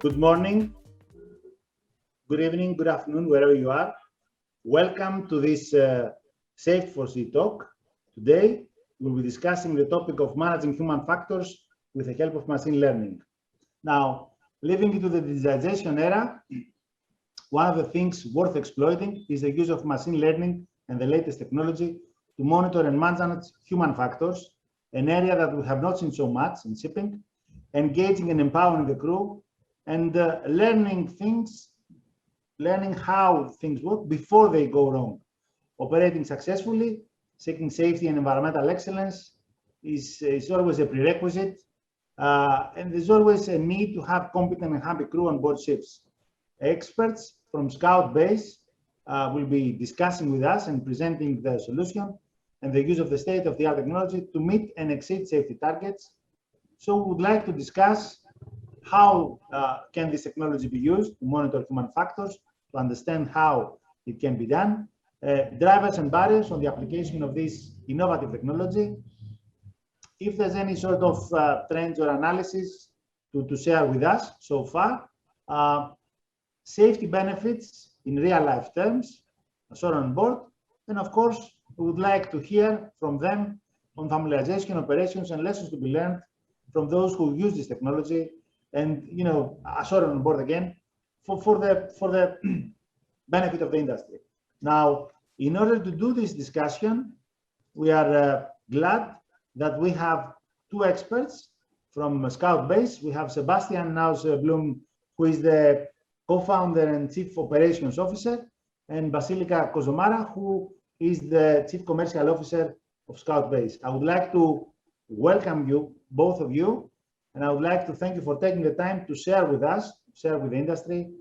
Good morning, good evening, good afternoon, wherever you are. Welcome to this SAFETY4SEA talk. Today, we'll be discussing the topic of managing human factors with the help of machine learning. Now, living into the digitization era, one of the things worth exploiting is the use of machine learning and the latest technology to monitor and manage human factors, an area that we have not seen so much in shipping, engaging and empowering the crew, and learning how things work before they go wrong. Operating successfully, seeking safety and environmental excellence is always a prerequisite, and there's always a need to have competent and happy crew on board ships. Experts from Scoutbase will be discussing with us and presenting the solution and the use of the state-of-the-art technology to meet and exceed safety targets. So we would like to discuss how can this technology be used to monitor human factors, to understand how it can be done, drivers and barriers on the application of this innovative technology, if there's any sort of trends or analysis to share with us so far, safety benefits in real life terms, ashore on board, and of course, we would like to hear from them on familiarization, operations, and lessons to be learned from those who use this technology and, you know, ashore on board again for the benefit of the industry. Now, in order to do this discussion, we are glad that we have two experts from Scoutbase. We have Sebastian Naus-Blum, who is the co-founder and chief operations officer, and Basilika Kozomara, who is the chief commercial officer of Scoutbase. I would like to welcome you, both of you, and I would like to thank you for taking the time to share with us, share with the industry,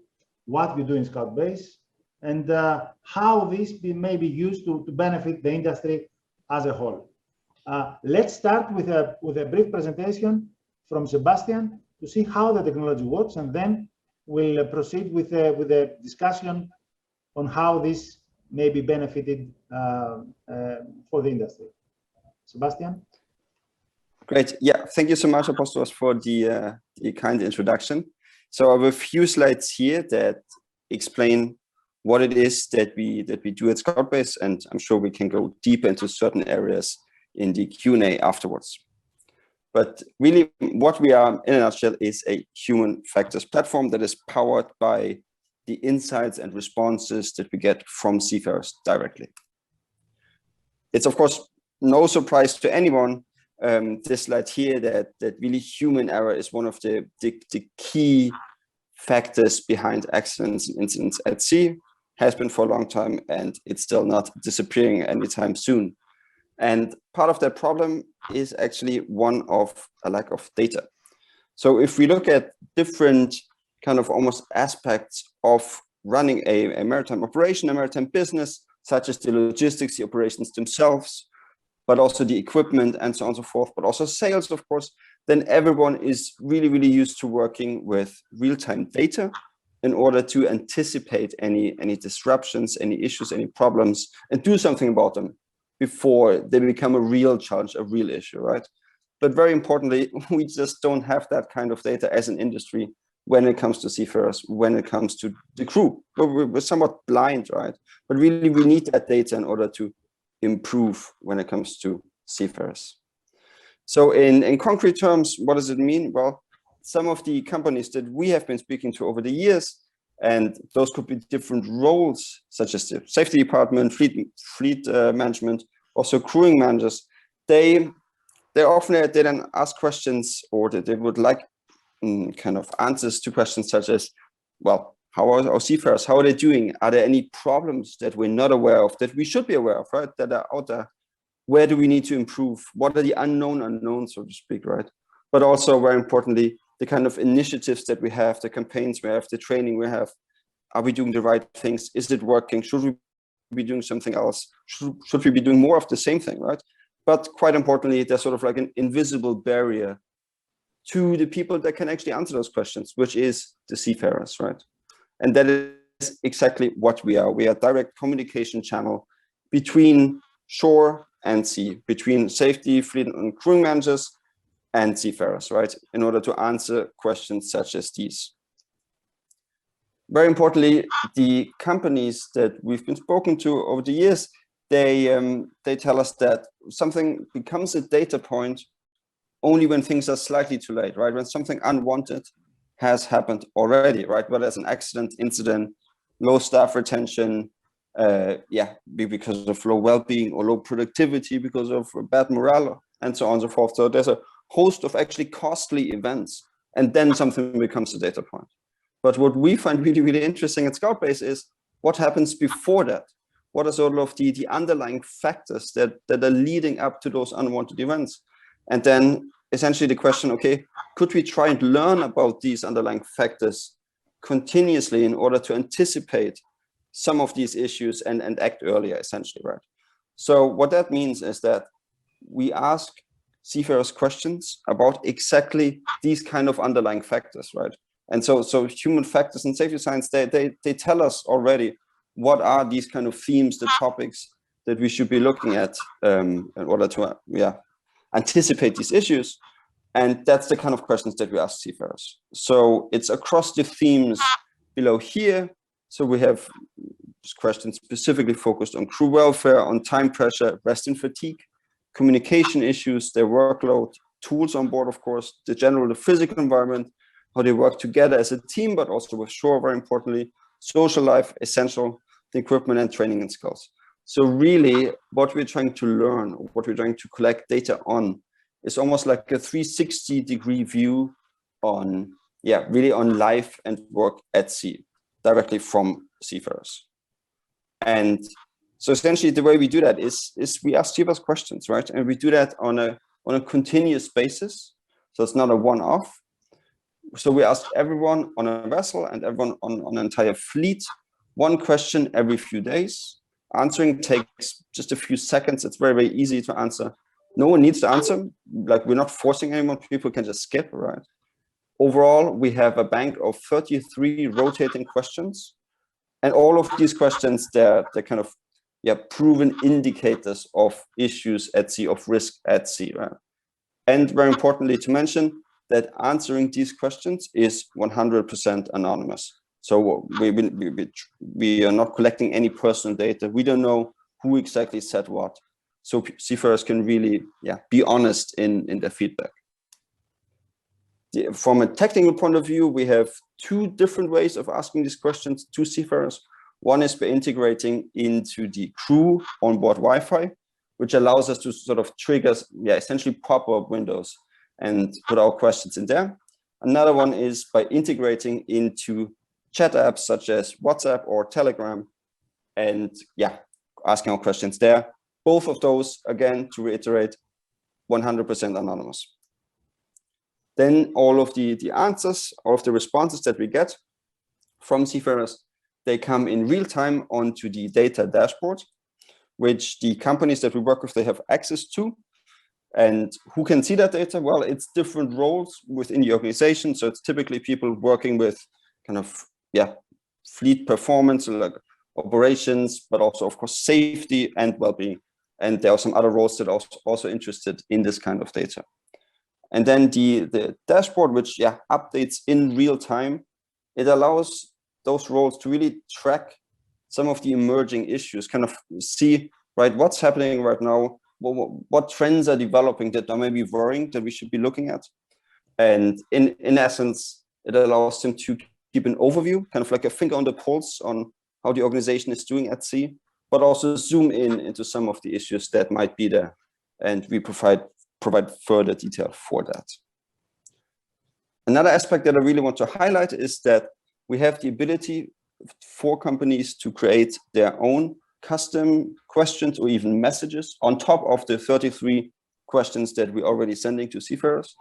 what you do in Scoutbase, and how this may be used to benefit the industry as a whole. Let's start with a brief presentation from Sebastian to see how the technology works, and then we'll proceed with a discussion on how this may be benefited for the industry. Sebastian? Great. Yeah, thank you so much, Apostolos, for the kind introduction. So I have a few slides here that explain what it is that we do at Scottbase, and I'm sure we can go deeper into certain areas in the Q&A afterwards. But really, what we are in a nutshell is a human factors platform that is powered by the insights and responses that we get from seafarers directly. It's of course no surprise to anyone, this slide here, that really human error is one of the key factors behind accidents and incidents at sea, has been for a long time, and it's still not disappearing anytime soon. And part of that problem is actually one of a lack of data. So if we look at different kind of almost aspects of running a maritime operation, a maritime business, such as the logistics, the operations themselves, but also the equipment and so on and so forth, but also sales, of course, then everyone is really used to working with real-time data in order to anticipate any disruptions, any issues, any problems, and do something about them before they become a real challenge, a real issue, right? But very importantly, we just don't have that kind of data as an industry when it comes to seafarers, when it comes to the crew. We're somewhat blind, right? But really, we need that data in order to improve when it comes to seafarers. So in concrete terms, what does it mean? Well, some of the companies that we have been speaking to over the years, and those could be different roles, such as the safety department, fleet management, also crewing managers, they often then ask questions, or they would like kind of answers to questions such as, well, how are our seafarers? How are they doing? Are there any problems that we're not aware of, that we should be aware of, right? That are out there? Where do we need to improve? What are the unknowns, so to speak, right? But also, very importantly, the kind of initiatives that we have, the campaigns we have, the training we have. Are we doing the right things? Is it working? Should we be doing something else? Should we be doing more of the same thing, right? But quite importantly, there's sort of like an invisible barrier to the people that can actually answer those questions, which is the seafarers, right? And that is exactly what we are. We are a direct communication channel between shore and sea, between safety, fleet and crewing managers and seafarers, right? In order to answer questions such as these. very importantly, the companies that we've been spoken to over the years, they tell us that something becomes a data point only when things are slightly too late, right? When something unwanted has happened already, right? Whether it's an accident, incident, low staff retention, because of low well-being or low productivity because of bad morale, and so on and so forth. So there's a host of actually costly events, and then something becomes a data point. But what we find really, really interesting at Scoutbase is what happens before that. What are sort of the underlying factors that are leading up to those unwanted events? And then essentially the question, okay, could we try and learn about these underlying factors continuously in order to anticipate some of these issues and act earlier, essentially, right? So what that means is that we ask seafarers questions about exactly these kind of underlying factors, right? And so human factors and safety science, they tell us already what are these kind of themes, the topics that we should be looking at in order to anticipate these issues. And that's the kind of questions that we ask seafarers. So it's across the themes below here. So we have questions specifically focused on crew welfare, on time pressure, rest and fatigue, communication issues, their workload, tools on board, of course, the physical environment, how they work together as a team, but also with shore, very importantly, social life, essential, the equipment and training and skills. So really what we're trying to learn, what we're trying to collect data on is almost like a 360-degree view on, really on life and work at sea, directly from seafarers. And so essentially the way we do that is we ask seafarers questions, right? And we do that on a continuous basis. So it's not a one-off. So we ask everyone on a vessel and everyone on an entire fleet one question every few days. Answering takes just a few seconds. It's very, very easy to answer. No one needs to answer. Like, we're not forcing anyone. People can just skip, right? Overall, we have a bank of 33 rotating questions. And all of these questions, they're kind of proven indicators of issues at sea, of risk at sea, right? And very importantly to mention that answering these questions is 100% anonymous. So we are not collecting any personal data. We don't know who exactly said what. So seafarers can really be honest in their feedback. From a technical point of view, we have two different ways of asking these questions to seafarers. One is by integrating into the crew onboard Wi-Fi, which allows us to sort of trigger essentially pop-up windows and put our questions in there. Another one is by integrating into chat apps such as WhatsApp or Telegram and asking our questions there. Both of those, again, to reiterate, 100% anonymous. Then all of the answers, all of the responses that we get from seafarers, they come in real time onto the data dashboard, which the companies that we work with, they have access to. And who can see that data? Well, it's different roles within the organization. So it's typically people working with kind of, fleet performance, like operations, but also, of course, safety and well-being. And there are some other roles that are also interested in this kind of data. And then the dashboard, which updates in real time, it allows those roles to really track some of the emerging issues, kind of see, right, what's happening right now, what trends are developing that are maybe worrying that we should be looking at. And in essence, it allows them to keep an overview, kind of like a finger on the pulse on how the organization is doing at sea, but also zoom into some of the issues that might be there. And we provide further detail for that. Another aspect that I really want to highlight is that we have the ability for companies to create their own custom questions or even messages on top of the 33 questions that we're already sending to seafarers.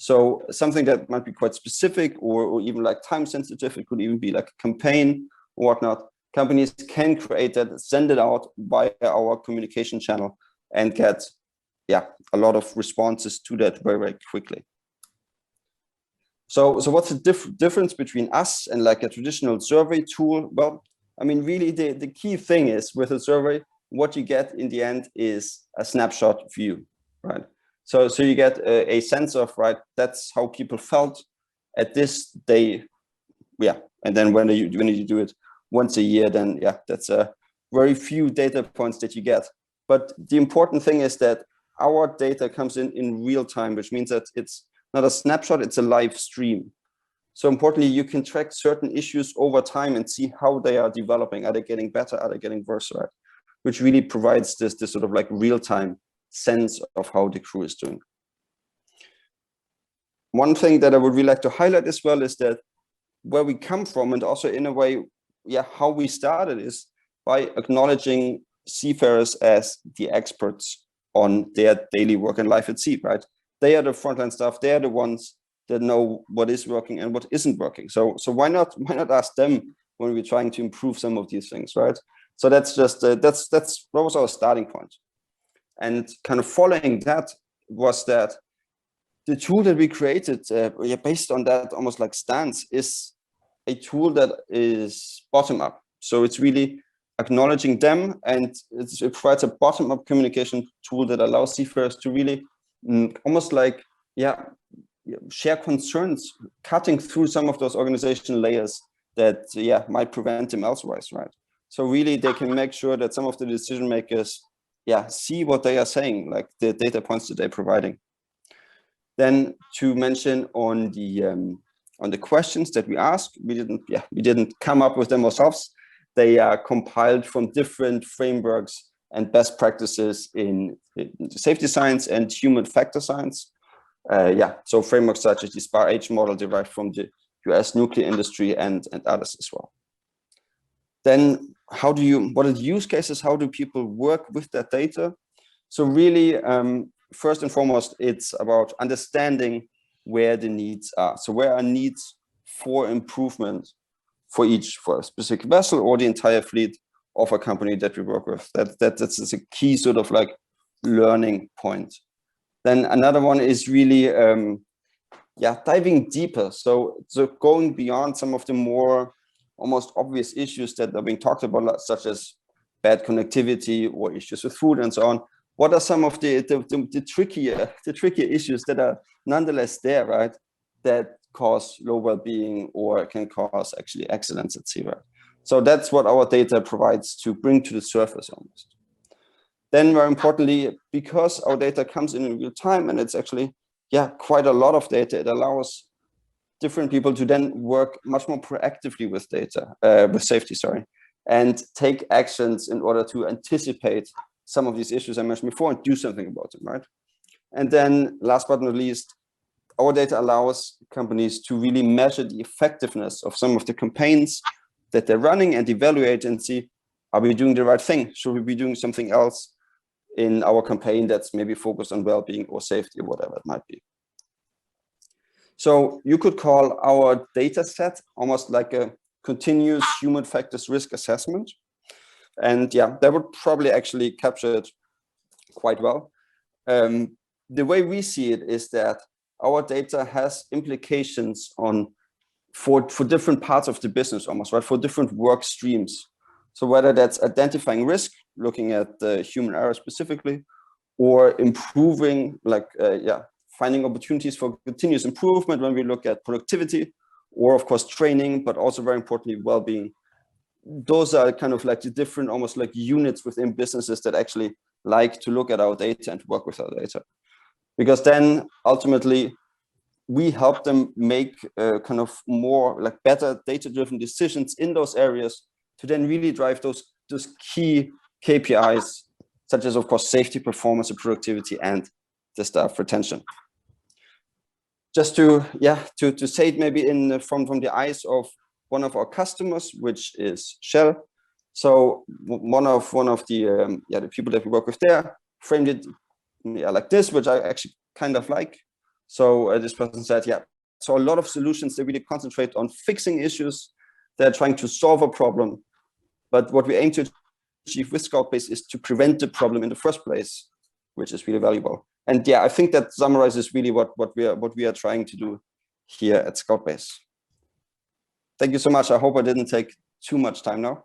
So something that might be quite specific or even like time sensitive, it could even be like a campaign or whatnot. Companies can create that, send it out via our communication channel and get a lot of responses to that very, very quickly. So what's the difference between us and like a traditional survey tool? Well, I mean, really the key thing is with a survey, what you get in the end is a snapshot view, right? So you get a sense of, right, that's how people felt at this day, And then when you do it once a year, then yeah, that's a very few data points that you get. But the important thing is that our data comes in real time, which means that it's not a snapshot, it's a live stream. So importantly, you can track certain issues over time and see how they are developing. Are they getting better? Are they getting worse? Right? Which really provides this sort of like real-time sense of how the crew is doing. One thing that I would really like to highlight as well is that where we come from, and also in a way, yeah, how we started is by acknowledging seafarers as the experts on their daily work and life at sea, right? They are the frontline staff. They are the ones that know what is working and what isn't working. So why not ask them when we're trying to improve some of these things, right? So that's just that was our starting point. And kind of following that was that the tool that we created, based on that almost like stance, is a tool that is bottom up. So it's really acknowledging them, and it provides a bottom up communication tool that allows seafarers to really almost like, share concerns, cutting through some of those organizational layers that might prevent them elsewise, right? So really they can make sure that some of the decision makers see what they are saying, like the data points that they're providing. Then to mention on the questions that we ask, we didn't come up with them ourselves. They are compiled from different frameworks and best practices in safety science and human factor science. So frameworks such as the SPAR-H model derived from the US nuclear industry and others as well. Then what are the use cases? How do people work with that data? So really, first and foremost, it's about understanding where the needs are. So where are needs for improvement for a specific vessel or the entire fleet of a company that we work with? That's a key sort of like learning point. Then another one is really, diving deeper. So going beyond some of the more almost obvious issues that are being talked about, such as bad connectivity or issues with food and so on. What are some of the trickier issues that are nonetheless there, right? That cause low well-being or can cause actually accidents at sea, right? So that's what our data provides to bring to the surface almost. Then very importantly, because our data comes in real time, and it's actually, quite a lot of data, it allows different people to then work much more proactively with data, with safety, and take actions in order to anticipate some of these issues I mentioned before and do something about them, right? And then last but not least, our data allows companies to really measure the effectiveness of some of the campaigns that they're running and evaluate and see, are we doing the right thing? Should we be doing something else in our campaign that's maybe focused on well-being or safety or whatever it might be? So you could call our data set almost like a continuous human factors risk assessment. And that would probably actually capture it quite well. The way we see it is that our data has implications for different parts of the business almost, right? For different work streams. So whether that's identifying risk, looking at the human error specifically, or improving, finding opportunities for continuous improvement when we look at productivity, or of course training, but also very importantly, well-being. Those are kind of like the different almost like units within businesses that actually like to look at our data and work with our data. Because then ultimately we help them make kind of more like better data-driven decisions in those areas to then really drive those key KPIs, such as of course safety, performance, and productivity, and the staff retention. Just to say it maybe from the eyes of one of our customers, which is Shell. So one of the the people that we work with there framed it like this, which I actually kind of like. So this person said, so a lot of solutions, they really concentrate on fixing issues. They're trying to solve a problem. But what we aim to achieve with Scoutbase is to prevent the problem in the first place, which is really valuable. And I think that summarizes really what we are trying to do here at Scoutbase. Thank you so much. I hope I didn't take too much time now.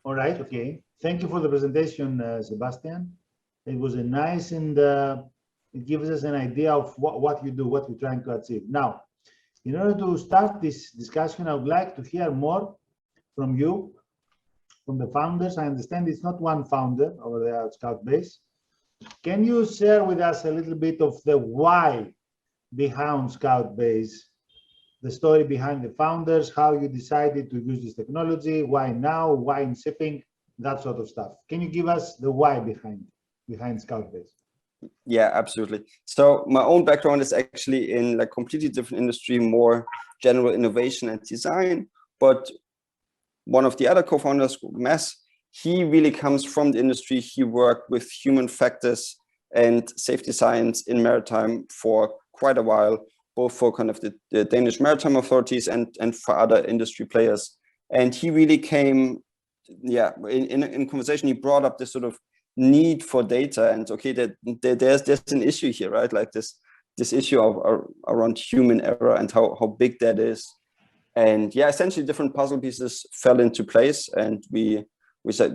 All right, okay. Thank you for the presentation, Sebastian. It was a nice, and it gives us an idea of what you do, what you're trying to achieve. Now, In order to start this discussion, I would like to hear more from you, from the founders. I understand it's not one founder over there at Scoutbase. Can you share with us a little bit of the why behind Scoutbase, the story behind the founders, how you decided to use this technology, why now, why in shipping, that sort of stuff? Can you give us the why behind Scoutbase? Yeah, absolutely. So my own background is actually in like completely different industry, more general innovation and design. But one of the other co-founders, Mass, he really comes from the industry. He worked with human factors and safety science in maritime for quite a while, both for kind of the Danish maritime authorities and for other industry players. And he really came, yeah, in conversation, he brought up this sort of need for data, and okay, that there's an issue here, right? Like this issue of around human error and how big that is. And yeah, essentially different puzzle pieces fell into place, and we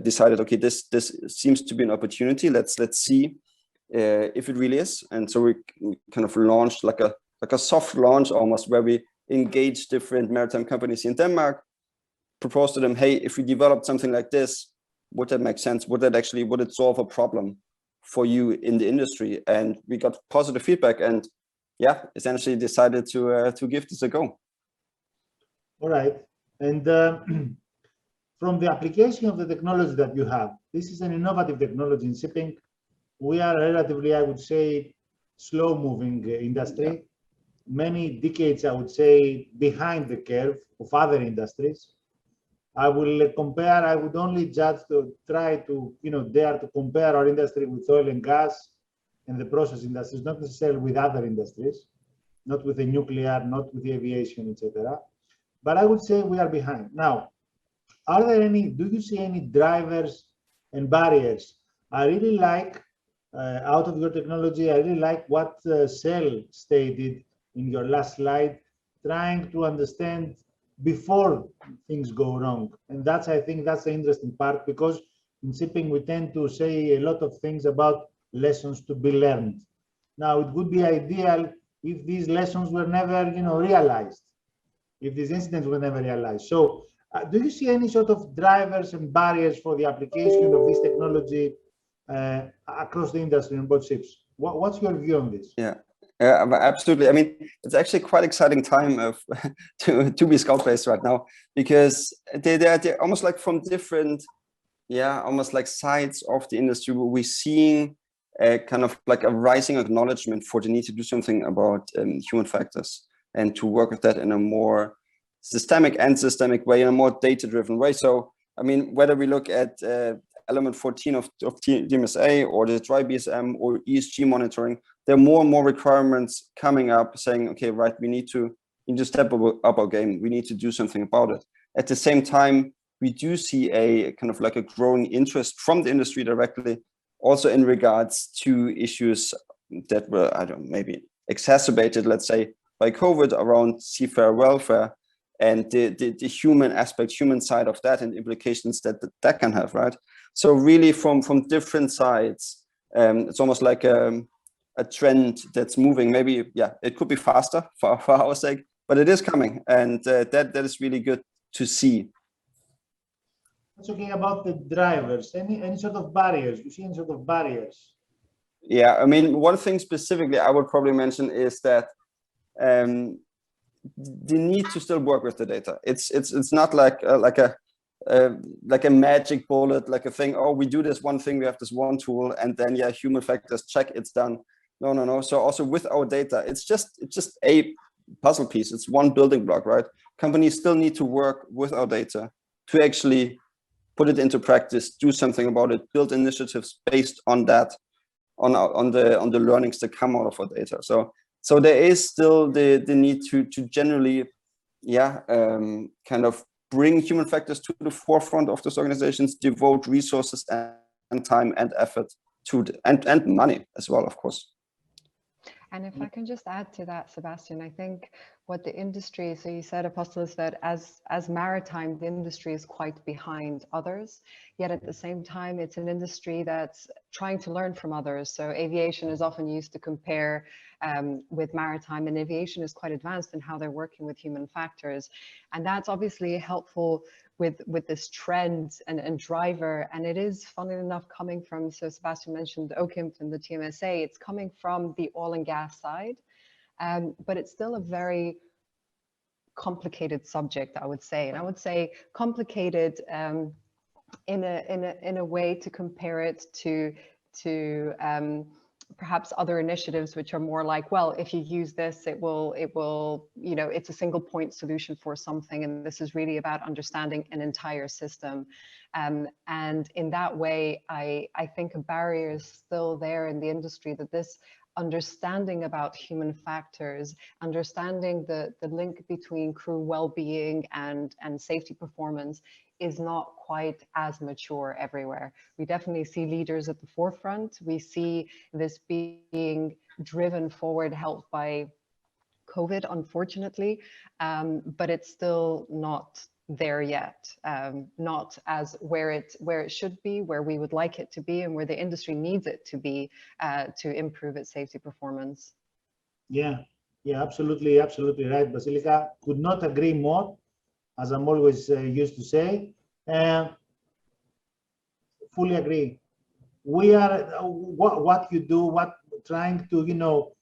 decided, okay, this seems to be an opportunity. Let's see if it really is. And so we kind of launched like a soft launch almost, where we engage different maritime companies in Denmark, propose to them, hey, if we develop something like this, would that make sense? Would it solve a problem for you in the industry? And we got positive feedback, and yeah, essentially decided to give this a go. All right. And from the application of the technology that you have, this is an innovative technology in shipping. We are relatively, I would say, slow-moving industry. Yeah. Many decades, I would say, behind the curve of other industries. I would only judge to try to, dare to compare our industry with oil and gas and the process industries, not necessarily with other industries, not with the nuclear, not with the aviation, etc. But I would say we are behind. Now, do you see any drivers and barriers? I really like, out of your technology, I really like what Cell stated in your last slide, trying to understand before things go wrong. And I think that's the interesting part, because in shipping, we tend to say a lot of things about lessons to be learned. Now, it would be ideal if these lessons were never, realized, if these incidents were never realized. So do you see any sort of drivers and barriers for the application of this technology across the industry on both ships? What's your view on this? Yeah. Absolutely. I mean, it's actually quite exciting time to be Scoutbase right now, because they're almost like from different, almost like sides of the industry, where we're seeing kind of like a rising acknowledgement for the need to do something about human factors, and to work with that in a more systemic way, in a more data-driven way. So, I mean, whether we look at element 14 of DMSA or the dry BSM or ESG monitoring, there are more and more requirements coming up saying, okay, right, we need to step up our game. We need to do something about it. At the same time, we do see a kind of like a growing interest from the industry directly, also in regards to issues that were, maybe exacerbated, let's say, by COVID, around seafarer welfare and the human aspect, human side of that, and implications that can have, right? So really from different sides, it's almost like a trend that's moving. Maybe, it could be faster for our sake, but it is coming, and that is really good to see. Talking about the drivers, any sort of barriers? You see any sort of barriers? Yeah, I mean, one thing specifically I would probably mention is that the need to still work with the data. It's not like a magic bullet, like a thing. Oh, we do this one thing, we have this one tool, and then human factors check, it's done. No. So also with our data, it's just a puzzle piece. It's one building block, right? Companies still need to work with our data to actually put it into practice, do something about it, build initiatives based on that, on the learnings that come out of our data. So there is still the need to generally, kind of bring human factors to the forefront of those organizations, devote resources and time and effort to and money as well, of course. And if I can just add to that, Sebastian, I think what the industry, so you said, Apostolos, that as maritime, the industry is quite behind others, yet at the same time, it's an industry that's trying to learn from others. So aviation is often used to compare with maritime, and aviation is quite advanced in how they're working with human factors. And that's obviously helpful with this trend and driver. And it is, funnily enough, coming from, so Sebastian mentioned OCIMF and the TMSA, it's coming from the oil and gas side. But it's still a very complicated subject, I would say, and I would say complicated in a way to compare it to perhaps other initiatives which are more like, well, if you use this, it will, you know, it's a single point solution for something, and this is really about understanding an entire system. And in that way, I think a barrier is still there in the industry, that this understanding about human factors, understanding the link between crew well-being and safety performance is not quite as mature everywhere. We definitely see leaders at the forefront. We see this being driven forward, helped by COVID, unfortunately, but it's still not there yet, not as where it should be, where we would like it to be, and where the industry needs it to be to improve its safety performance. Yeah, absolutely right, Basilica. Could not agree more, as I'm always used to say. Fully agree. We are what you do, trying to, you know,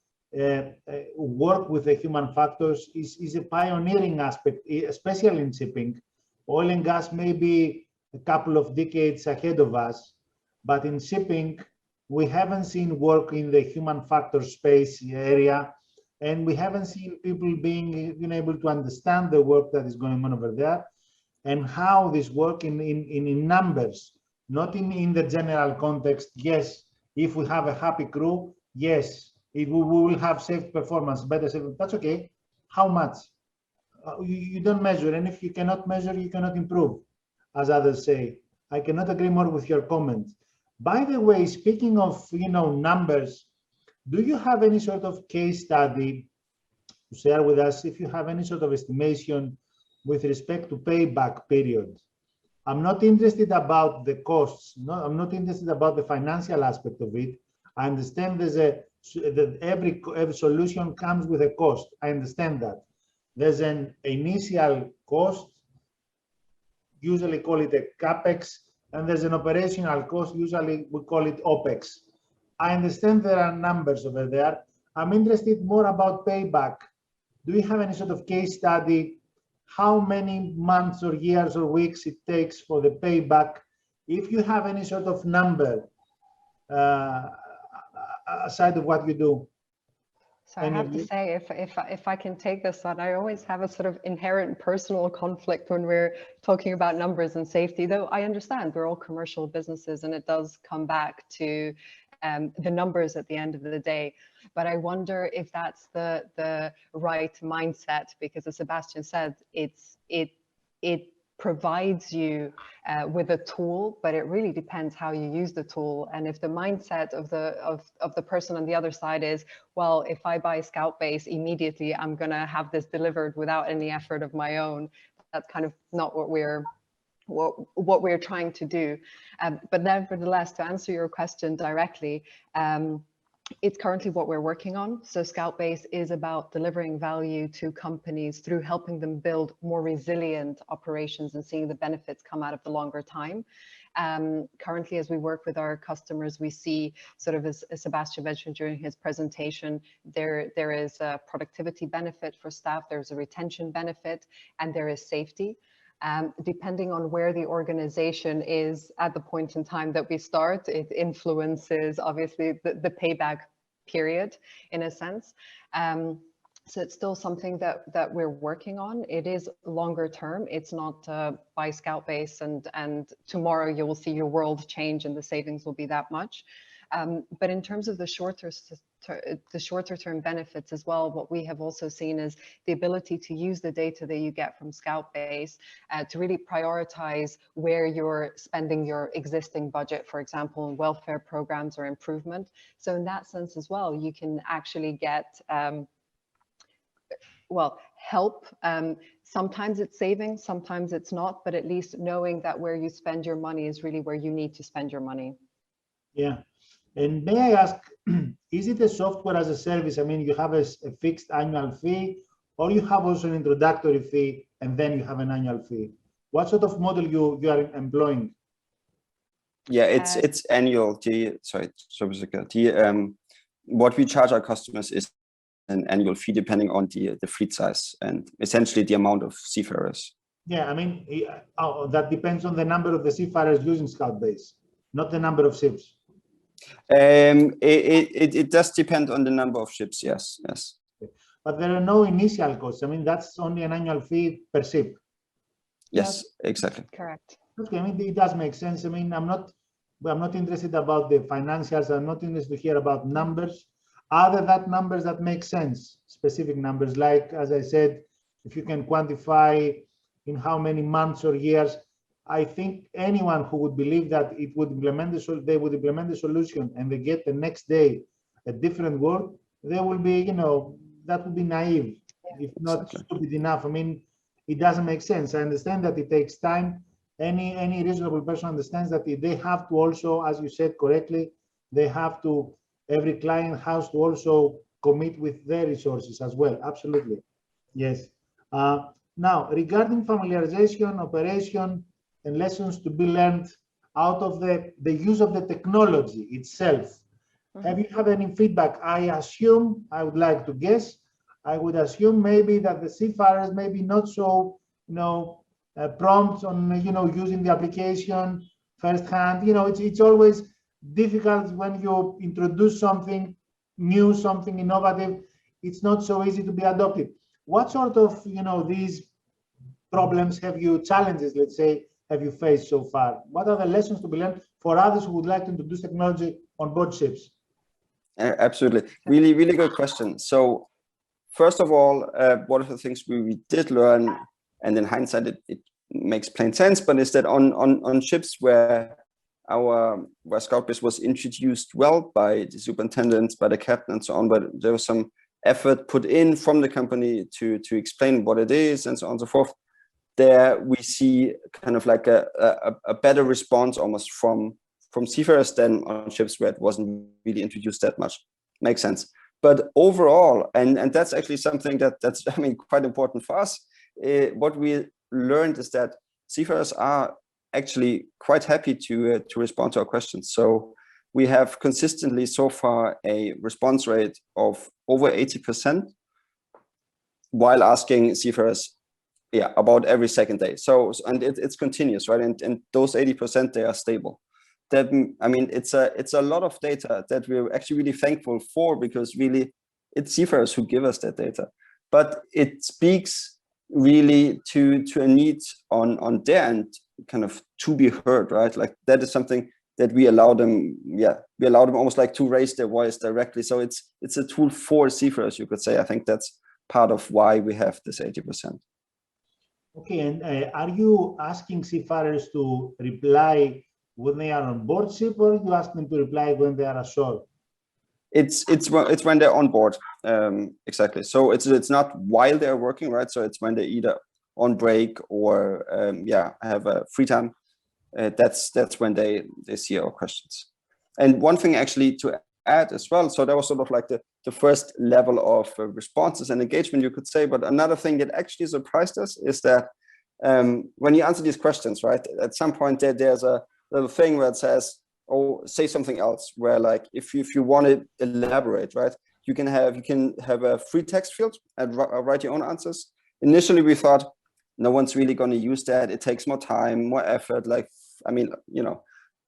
work with the human factors is a pioneering aspect, especially in shipping. Oil and gas may be a couple of decades ahead of us, but in shipping, we haven't seen work in the human factor space area, and we haven't seen people being able to understand the work that is going on over there and how this work in numbers, not in the general context. Yes, if we have a happy crew, yes, we will have safe performance, better safe. That's okay. How much? You don't measure, and if you cannot measure, you cannot improve, as others say. I cannot agree more with your comment. By the way, speaking of numbers, do you have any sort of case study to share with us? If you have any sort of estimation with respect to payback period. I'm not interested about the costs. No, I'm not interested about the financial aspect of it. I understand that every solution comes with a cost. I understand that. There's an initial cost, usually call it a CapEx, and there's an operational cost, usually we call it OpEx. I understand there are numbers over there. I'm interested more about payback. Do you have any sort of case study? How many months or years or weeks it takes for the payback? If you have any sort of number aside of what you do. So I have to say, if I can take this on, I always have a sort of inherent personal conflict when we're talking about numbers and safety, though I understand we're all commercial businesses and it does come back to the numbers at the end of the day. But I wonder if that's the right mindset, because as Sebastian said, it provides you with a tool, but it really depends how you use the tool. And if the mindset of the person on the other side is, well, if I buy Scoutbase immediately, I'm gonna have this delivered without any effort of my own, that's kind of not what we're trying to do. But nevertheless, to answer your question directly, it's currently what we're working on. So Scoutbase is about delivering value to companies through helping them build more resilient operations and seeing the benefits come out of the longer time. Currently, as we work with our customers, we see sort of, as Sebastian mentioned during his presentation, there is a productivity benefit for staff, there's a retention benefit, and there is safety. Depending on where the organization is at the point in time that we start, it influences obviously the payback period in a sense. So it's still something that we're working on. It is longer term. It's not buy Scoutbase and tomorrow you will see your world change and the savings will be that much. But in terms of the shorter term benefits as well, what we have also seen is the ability to use the data that you get from Scoutbase to really prioritize where you're spending your existing budget, for example, in welfare programs or improvement. So in that sense as well, you can actually get well, help. Sometimes it's saving, sometimes it's not, but at least knowing that where you spend your money is really where you need to spend your money. Yeah. And may I ask, is it a software as a service? I mean, you have a fixed annual fee, or you have also an introductory fee, and then you have an annual fee? What sort of model you are employing? Yeah, it's annual. What we charge our customers is an annual fee depending on the fleet size and essentially the amount of seafarers. Yeah, I mean, that depends on the number of the seafarers using Scoutbase, not the number of ships. It does depend on the number of ships, yes. But there are no initial costs. I mean, that's only an annual fee per ship. Yes, exactly. Correct. Okay, I mean, it does make sense. I mean, I'm not interested about the financials. I'm not interested to hear about numbers. Other than numbers that make sense, specific numbers, like, as I said, if you can quantify in how many months or years, I think anyone who would believe that they would implement the solution and they get the next day a different word, they will be, that would be naive, if not stupid enough. I mean, it doesn't make sense. I understand that it takes time. Any reasonable person understands that they have to also, as you said correctly, every client has to also commit with their resources as well. Absolutely. Yes. Now, regarding familiarization, operation, and lessons to be learned out of the use of the technology itself, have you had any feedback? I would like to guess, I would assume maybe that the seafarers maybe not so, prompt on, using the application firsthand. It's always difficult when you introduce something new, something innovative. It's not so easy to be adopted. What sort of, these problems challenges, let's say, have you faced so far? What are the lessons to be learned for others who would like to introduce technology on board ships? Absolutely. Really, really good question. So first of all, one of the things we did learn, and in hindsight, it makes plain sense, but is that on ships where Scoutbase was introduced well by the superintendents, by the captain and so on, but there was some effort put in from the company to explain what it is and so on and so forth. There we see kind of like a better response almost from seafarers than on ships where it wasn't really introduced that much. Makes sense. But overall, and that's actually something that's quite important for us. What we learned is that seafarers are actually quite happy to respond to our questions. So we have consistently so far a response rate of over 80% while asking seafarers about every second day. And it's continuous, right? And those 80%, they are stable. That, it's a lot of data that we're actually really thankful for, because really it's seafarers who give us that data. But it speaks really to a need on their end, kind of to be heard, right? Like that is something that we allow them, we allow them almost like to raise their voice directly. So it's a tool for seafarers, you could say. I think that's part of why we have this 80%. Okay, and are you asking seafarers to reply when they are on board ship, or you ask them to reply when they are ashore? It's when they're on board, exactly. So it's not while they're working, right? So it's when they're either on break or have a free time. That's when they see our questions. And one thing actually to add as well, so that was sort of like the first level of responses and engagement, you could say. But another thing that actually surprised us is that when you answer these questions, right, at some point there's a little thing where it says, oh, say something else, where like if you want to elaborate, right, you can have a free text field and write your own answers. Initially we thought no one's really going to use that, it takes more time, more effort,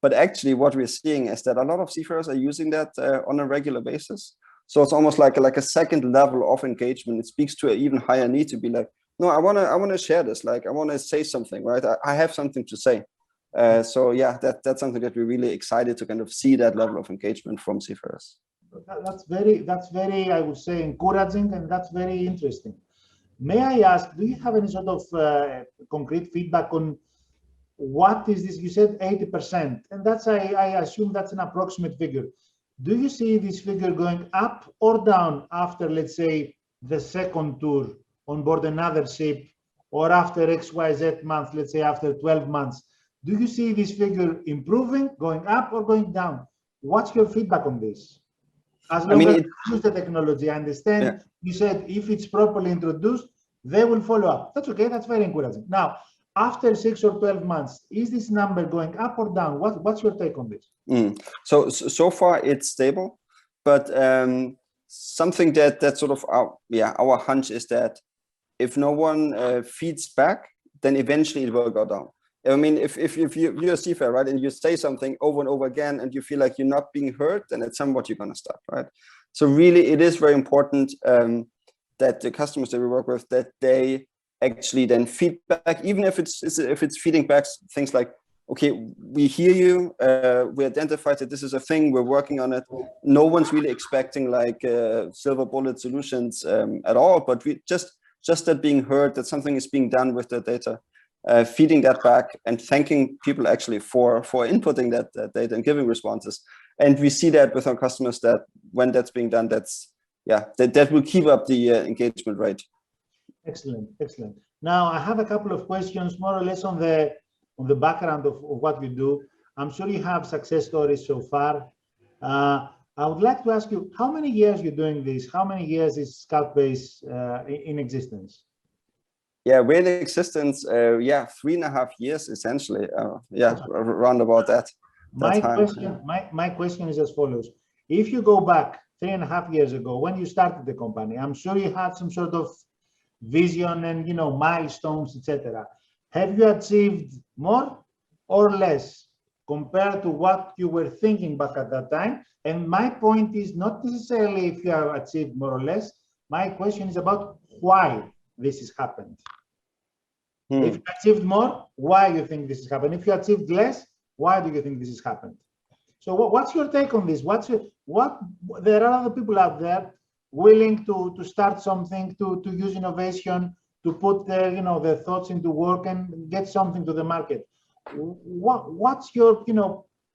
but actually what we're seeing is that a lot of seafarers are using that on a regular basis. So it's almost like a second level of engagement. It speaks to an even higher need to be like, no, I want to share this, like I want to say something, right? I have something to say. So yeah, that's something that we're really excited to kind of see, that level of engagement from seafarers. That's very, I would say, encouraging, and that's very interesting. May I ask, do you have any sort of concrete feedback on what is this? You said 80%, and that's, I assume that's an approximate figure. Do you see this figure going up or down after, let's say, the second tour on board another ship, or after XYZ months, let's say after 12 months, do you see this figure improving, going up, or going down? What's your feedback on this? As long as you use the technology, I understand you said if it's properly introduced, they will follow up. That's okay, that's very encouraging. Now, after 6 or 12 months, is this number going up or down? What's your take on this? So far it's stable, but something that sort of our hunch is that if no one feeds back, then eventually it will go down. I mean, if you're a seafarer, right, and you say something over and over again, and you feel like you're not being heard, then at some point you're going to stop, right? So really, it is very important that the customers that we work with, that they actually then feedback, even if it's feeding back things like, okay, we hear you, we identified that this is a thing, we're working on it. No one's really expecting like silver bullet solutions at all, but we just that being heard, that something is being done with the data. Feeding that back and thanking people actually for inputting that data and giving responses. And we see that with our customers, that when that's being done, that will keep up the engagement rate. Excellent. Now I have a couple of questions more or less on the background of what you do. I'm sure you have success stories so far. I would like to ask you, how many years you're doing this? How many years is Scoutbase in existence? Yeah, we're in existence, 3.5 years essentially. Around about that. My question is as follows. If you go back 3.5 years ago, when you started the company, I'm sure you had some sort of vision and milestones, etc. Have you achieved more or less compared to what you were thinking back at that time? And my point is not necessarily if you have achieved more or less. My question is about why this has happened. If you achieved more, why do you think this has happened? If you achieved less, why do you think this has happened? So what's your take on this? There are other people out there willing to start something, to use innovation, to put their their thoughts into work and get something to the market. What's your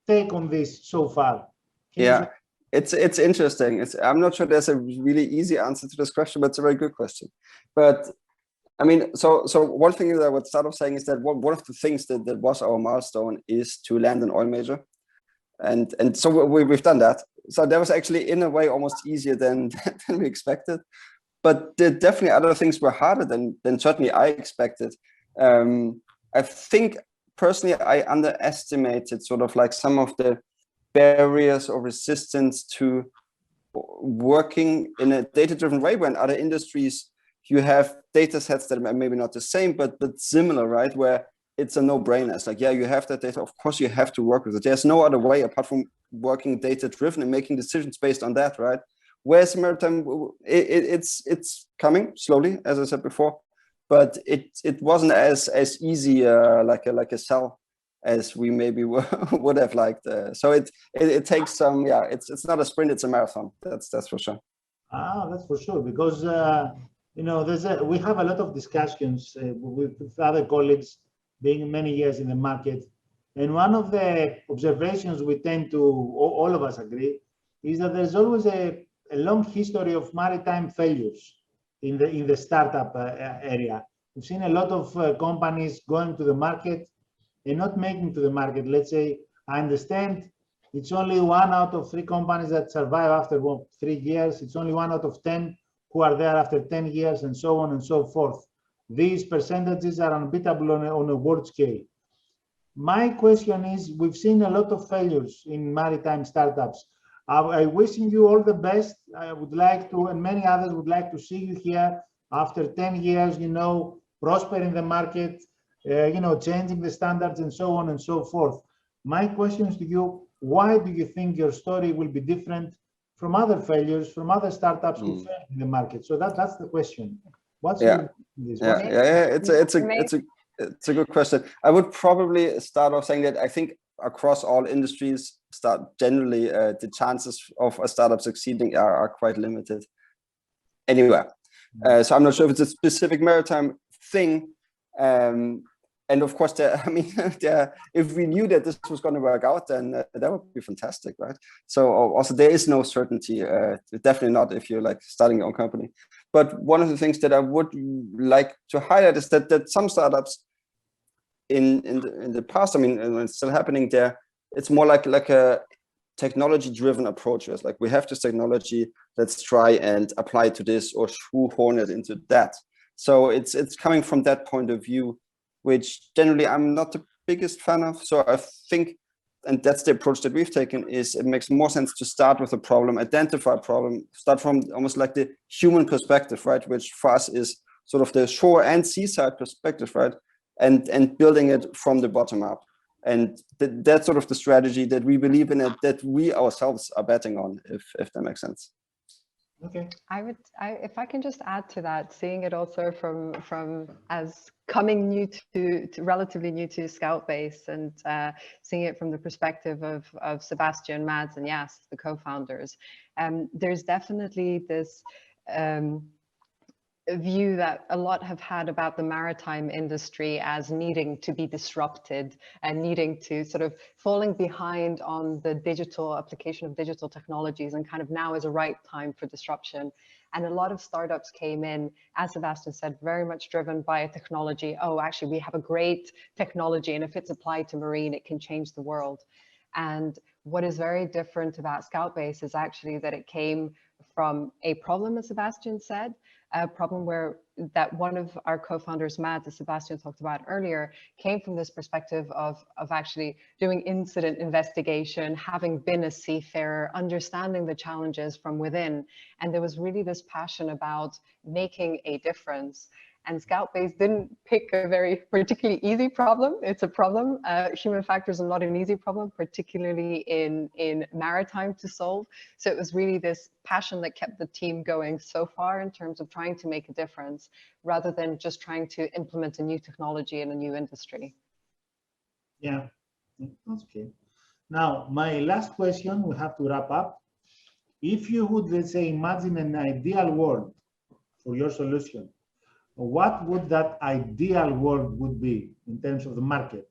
take on this so far? It's interesting. I'm not sure there's a really easy answer to this question, but it's a very good question. But I mean, so one thing that I would start off saying is that one of the things that was our milestone is to land an oil major, and so we've done that. So that was actually in a way almost easier than we expected. But definitely other things were harder than certainly I expected. I think personally I underestimated sort of like some of the barriers or resistance to working in a data-driven way when other industries you have data sets that are maybe not the same, but similar, right? Where it's a no-brainer. It's like, yeah, you have that data. Of course, you have to work with it. There's no other way apart from working data-driven and making decisions based on that, right? Whereas Maritime, it's coming slowly, as I said before, but it wasn't as easy like a sell as we maybe would have liked. So it takes some, it's not a sprint, it's a marathon. That's for sure. That's for sure, because we have a lot of discussions with other colleagues being many years in the market. And one of the observations we tend to, all of us agree, is that there's always a long history of maritime failures in the startup area. We've seen a lot of companies going to the market and not making to the market. Let's say, I understand it's only 1 out of 3 companies that survive after 3 years. It's only 1 out of 10 who are there after 10 years, and so on and so forth. These percentages are unbeatable on a world scale. My question is, we've seen a lot of failures in maritime startups. I wishing you all the best. I would like to, and many others would like to see you here after 10 years, prosper in the market, changing the standards and so on and so forth. My question is to you, why do you think your story will be different from other failures, from other startups who failed in the market? So that's the question. What's your this? It's a good question. I would probably start off saying that I think across all industries, generally the chances of a startup succeeding are quite limited. Anyway, so I'm not sure if it's a specific maritime thing, And of course, I mean, if we knew that this was going to work out, then that would be fantastic, right? So also there is no certainty, definitely not if you're like starting your own company. But one of the things that I would like to highlight is that some startups in the past, I mean, and it's still happening there, it's more like a technology-driven approach. It's like we have this technology, let's try and apply it to this or shoehorn it into that. So it's coming from that point of view, which generally I'm not the biggest fan of. So I think, and that's the approach that we've taken, is it makes more sense to start with a problem, identify a problem, start from almost like the human perspective, right? Which for us is sort of the shore and seaside perspective, right? And building it from the bottom up. And that's sort of the strategy that we believe in, that we ourselves are betting on, if that makes sense. Okay. If I can just add to that, seeing it also from as coming new to relatively new to Scoutbase, and seeing it from the perspective of Sebastian, Mads, and Jas, the co-founders, there's definitely this view that a lot have had about the maritime industry as needing to be disrupted and needing to sort of falling behind on the digital application of digital technologies, and kind of now is a right time for disruption. And a lot of startups came in, as Sebastian said, very much driven by a technology. Oh, actually, we have a great technology, and if it's applied to marine, it can change the world. And what is very different about Scoutbase is actually that it came from a problem, as Sebastian said, a problem that one of our co-founders, Matt, as Sebastian talked about earlier, came from this perspective of actually doing incident investigation, having been a seafarer, understanding the challenges from within. And there was really this passion about making a difference. And Scoutbase didn't pick a very particularly easy problem. It's a problem. Human factors are not an easy problem, particularly in maritime to solve. So it was really this passion that kept the team going so far in terms of trying to make a difference, rather than just trying to implement a new technology in a new industry. Yeah, that's okay. Now, my last question, we have to wrap up. If you would, let's say, imagine an ideal world for your solution, what would that ideal world would be in terms of the market?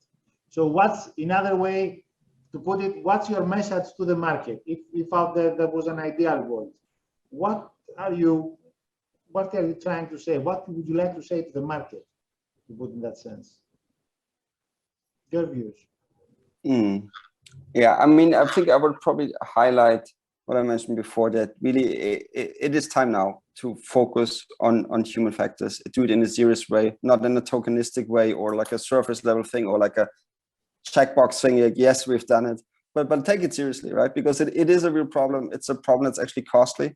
So what's another way to put it, what's your message to the market? If out there was an ideal world, what are you trying to say? What would you like to say to the market, to put in that sense? Your views. Yeah, I mean, I think I would probably highlight what I mentioned before, that really it is time now to focus on human factors, do it in a serious way, not in a tokenistic way or like a surface level thing or like a checkbox thing, like, yes, we've done it, but take it seriously, right? Because it is a real problem. It's a problem that's actually costly,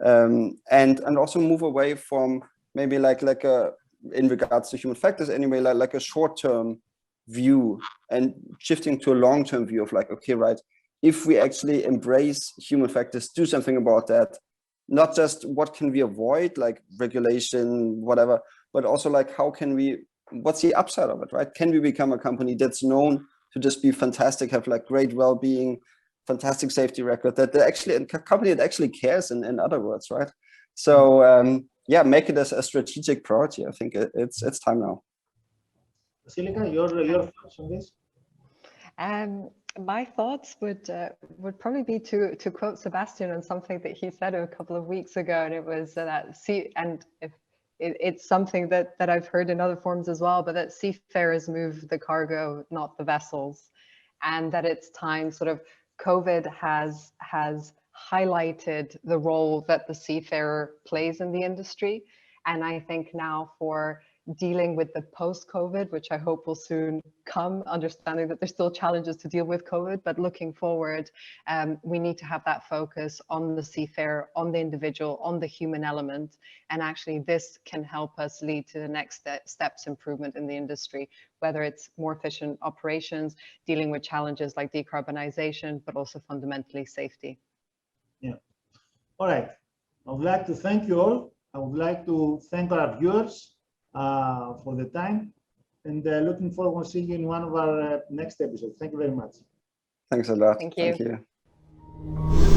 and also move away from maybe like a, in regards to human factors anyway, like a short-term view, and shifting to a long-term view of like, okay, right, if we actually embrace human factors, do something about that, not just what can we avoid, like regulation, whatever, but also like how can we, what's the upside of it, right? Can we become a company that's known to just be fantastic, have like great well-being, fantastic safety record, that actually a company that actually cares, in other words, right? So yeah, make it as a strategic priority. I think it's time now. Basilica, your thoughts on this? My thoughts would probably be to quote Sebastian on something that he said a couple of weeks ago, and it was that it's something that I've heard in other forms as well, but that seafarers move the cargo, not the vessels, and that it's time. Sort of COVID has highlighted the role that the seafarer plays in the industry, and I think now for dealing with the post-COVID, which I hope will soon come, understanding that there's still challenges to deal with COVID, but looking forward, we need to have that focus on the seafarer, on the individual, on the human element. And actually this can help us lead to the next steps improvement in the industry, whether it's more efficient operations, dealing with challenges like decarbonization, but also fundamentally safety. Yeah. All right. I would like to thank you all. I would like to thank our viewers for the time, and looking forward to seeing you in one of our next episodes. Thank you very much. Thanks a lot. Thank you. Thank you.